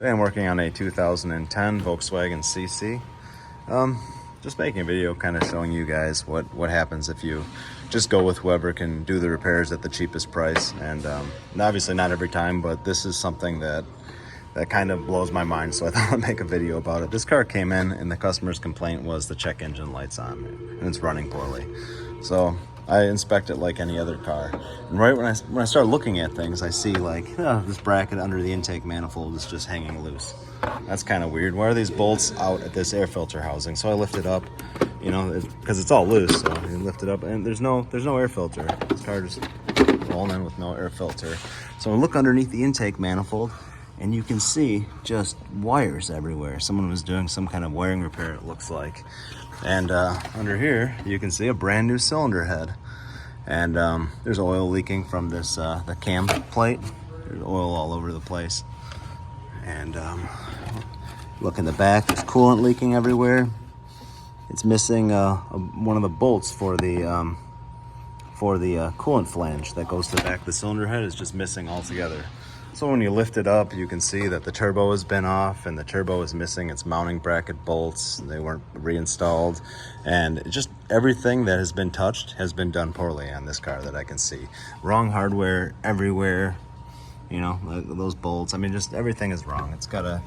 Today I'm working on a 2010 Volkswagen CC. Just making a video kind of showing you guys what happens if you just go with whoever can do the repairs at the cheapest price. And obviously not every time, but this is something that kind of blows my mind, so I thought I'd make a video about it. This car came in and the customer's complaint was the check engine light's on and it's running poorly. So I inspect it like any other car. And right when I start looking at things, I see like, this bracket under the intake manifold is just hanging loose. That's kind of weird. Why are these bolts out at this air filter housing? So I lift it up, you know, because it's all loose. So I lift it up and there's no air filter. This car just rolling in with no air filter. So I look underneath the intake manifold and you can see just wires everywhere. Someone was doing some kind of wiring repair, it looks like. And under here, you can see a brand new cylinder head. And there's oil leaking from this the cam plate. There's oil all over the place. And look in the back, there's coolant leaking everywhere. It's missing one of the bolts for the coolant flange that goes to the back of the cylinder head is just missing altogether. So when you lift it up, you can see that the turbo has been off and the turbo is missing its mounting bracket bolts. They weren't reinstalled, and just everything that has been touched has been done poorly on this car that I can see. Wrong hardware everywhere, you know, like those bolts. I mean, just everything is wrong. It's got a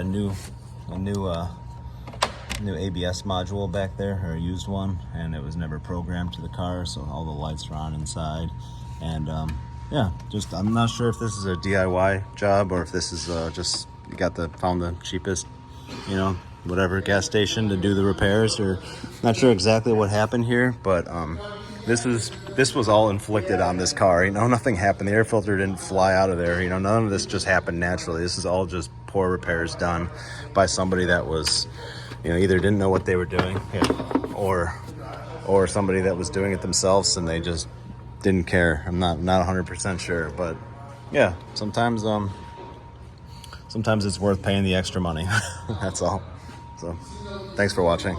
new ABS module back there, or a used one, and it was never programmed to the car, so all the lights are on inside. And yeah, just I'm not sure if this is a DIY job or if this is just found the cheapest, you know, whatever gas station to do the repairs, or not sure exactly what happened here. But this was all inflicted on this car. You know, nothing happened. The air filter didn't fly out of there. You know, none of this just happened naturally. This is all just poor repairs done by somebody that was, you know, either didn't know what they were doing, or somebody that was doing it themselves and they just didn't care. I'm not 100% sure, but yeah, sometimes it's worth paying the extra money. That's all. So thanks for watching.